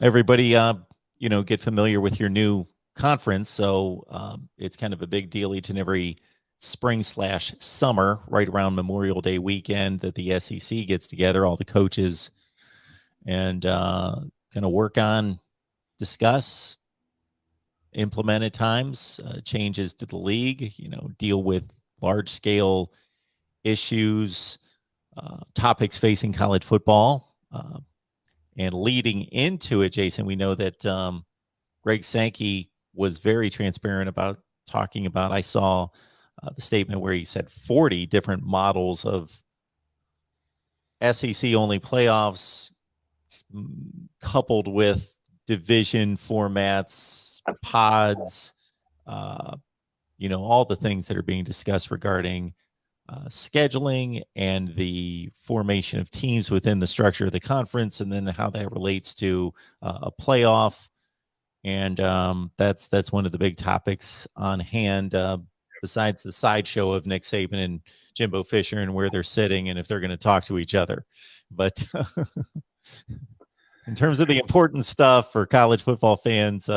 everybody, get familiar with your new conference. So it's kind of a big deal each and every spring/summer, right around Memorial Day weekend, that the SEC gets together, all the coaches, and kind of work on, discuss, implement at times changes to the league. Deal with large scale issues, topics facing college football. And leading into it, Jason, we know that Greg Sankey was very transparent about talking about. I saw the statement where he said 40 different models of SEC only playoffs, coupled with division formats, pods, uh, all the things that are being discussed regarding scheduling and the formation of teams within the structure of the conference, and then how that relates to a playoff. And that's one of the big topics on hand. Besides the sideshow of Nick Saban and Jimbo Fisher and where they're sitting and if they're going to talk to each other. But in terms of the important stuff for college football fans,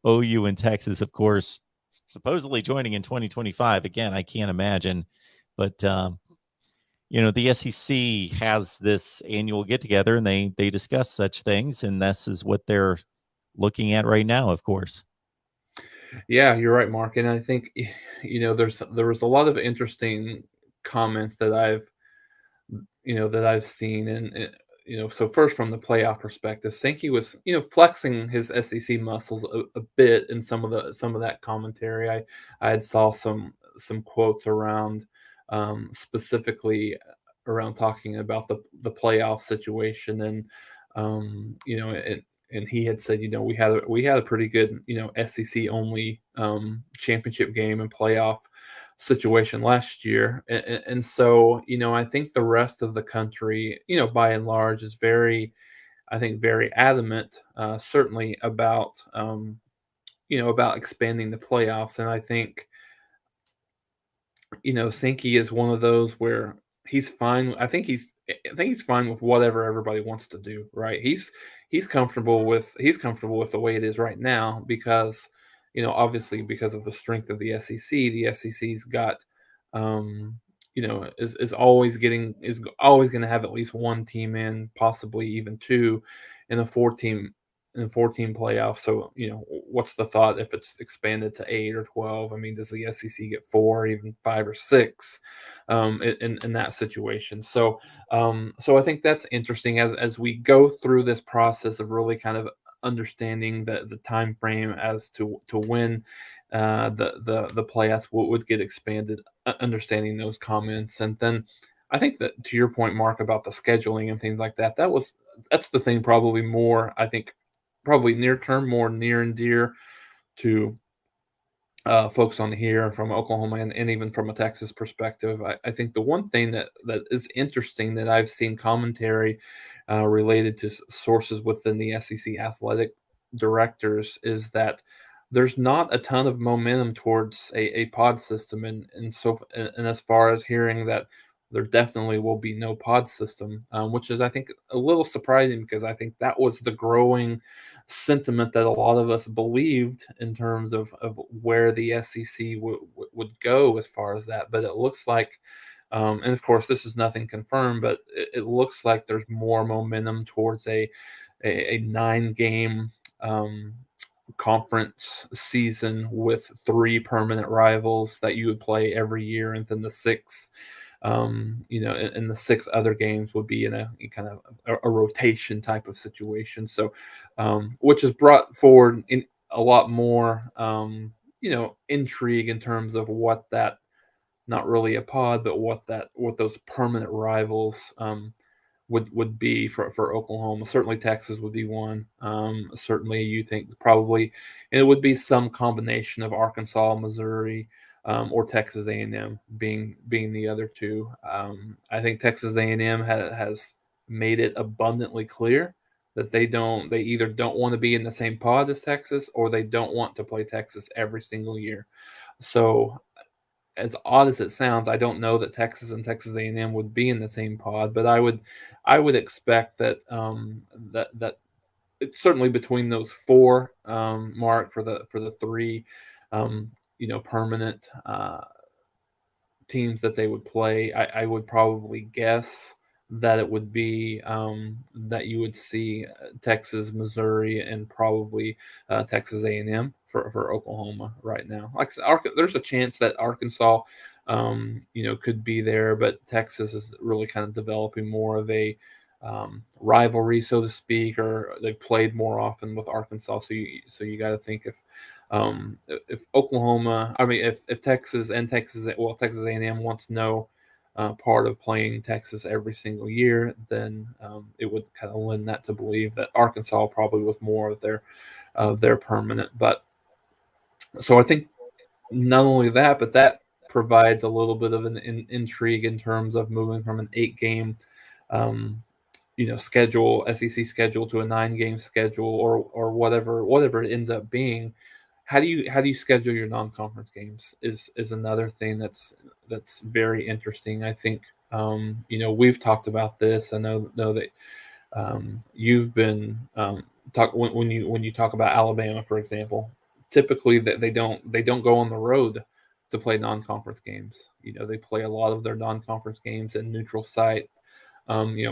OU and Texas, of course, supposedly joining in 2025. Again, I can't imagine. But, the SEC has this annual get together and they discuss such things. And this is what they're looking at right now, of course. Yeah, you're right, Mark. And I think there was a lot of interesting comments that I've seen, and so first from the playoff perspective, Sankey was flexing his SEC muscles a bit in some of that commentary. I had saw some quotes around specifically around talking about the playoff situation, and and he had said, we had a pretty good, SEC only championship game and playoff situation last year, and so I think the rest of the country, by and large, is I think, very adamant, certainly about expanding the playoffs, and I think Sankey is one of those where he's fine. I think he's fine with whatever everybody wants to do, right? He's comfortable with the way it is right now because, obviously because of the strength of the SEC. The SEC's got, is always going to have at least one team in, possibly even two, in a four team playoff. So, what's the thought if it's expanded to 8 or 12? I mean, does the SEC get four, or even five or six, in that situation? So I think that's interesting as we go through this process of really kind of understanding the time frame as to when the playoffs would get expanded, understanding those comments, and then I think that, to your point, Mark, about the scheduling and things like that, that's the thing probably more, I think, probably near term, more near and dear to folks on here from Oklahoma, and even from a Texas perspective. I think the one thing that is interesting that I've seen commentary related to sources within the SEC athletic directors is that there's not a ton of momentum towards a pod system, and as far as hearing that there definitely will be no pod system, which is, I think, a little surprising because I think that was the growing sentiment that a lot of us believed in terms of where the SEC would go as far as that. But it looks like, and of course, this is nothing confirmed, but it looks like there's more momentum towards a 9 game conference season with 3 permanent rivals that you would play every year, and then the six. And the 6 other games would be in a kind of a rotation type of situation. So, which has brought forward in a lot more, intrigue in terms of what that, not really a pod, but what those permanent rivals would be for Oklahoma. Certainly Texas would be one. Certainly you think probably, and it would be some combination of Arkansas, Missouri, or Texas A&M being the other two. I think Texas A&M has made it abundantly clear that they either don't want to be in the same pod as Texas, or they don't want to play Texas every single year. So, as odd as it sounds, I don't know that Texas and Texas A&M would be in the same pod, but I would expect that that it's certainly between those four, Mark, for the three, permanent teams that they would play. I would probably guess that it would be that you would see Texas, Missouri, and probably Texas A&M for Oklahoma right now. Like I said, there's a chance that Arkansas, could be there, but Texas is really kind of developing more of a rivalry, so to speak, or they've played more often with Arkansas. So you got to think if Oklahoma, I mean, if Texas and Texas A&M wants no part of playing Texas every single year, then it would kind of lend that to believe that Arkansas probably was more of their permanent. But so I think not only that, but that provides a little bit of an intrigue in terms of moving from an 8 game um, schedule, SEC schedule, to a 9 game schedule, or whatever it ends up being. How do you schedule your non-conference games is another thing that's very interesting. I think we've talked about this. I know that you've been talk when you talk about Alabama, for example. Typically, that they don't go on the road to play non-conference games. They play a lot of their non-conference games in neutral site.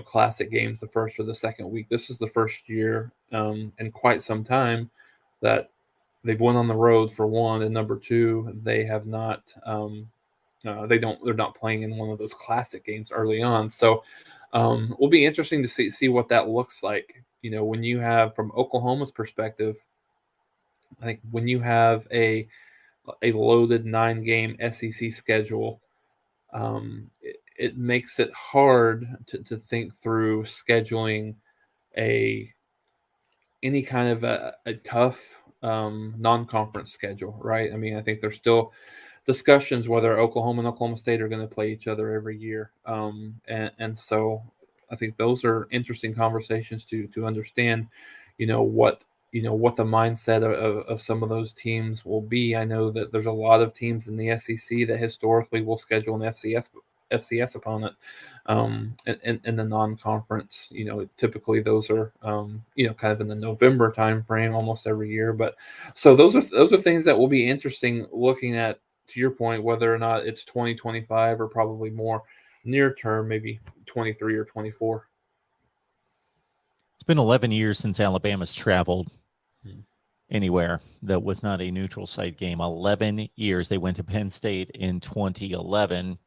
Classic games the first or the second week. This is the first year in quite some time that they've went on the road, for one, and number two, they have not. They're not playing in one of those classic games early on. So, will be interesting to see what that looks like. When you have, from Oklahoma's perspective, I think when you have a loaded 9 game SEC schedule, it makes it hard to think through scheduling a any kind of a tough non-conference schedule, right? I mean, I think there's still discussions whether Oklahoma and Oklahoma State are going to play each other every year, and so I think those are interesting conversations to understand, what the mindset of some of those teams will be. I know that there's a lot of teams in the SEC that historically will schedule an FCS opponent in the non-conference. Typically those are kind of in the November timeframe almost every year. But so those are things that will be interesting looking at. To your point, whether or not it's 2025 or probably more near term, maybe 23 or 24. It's been 11 years since Alabama's traveled Hmm. anywhere that was not a neutral site game. 11 years. They went to Penn State in 2011.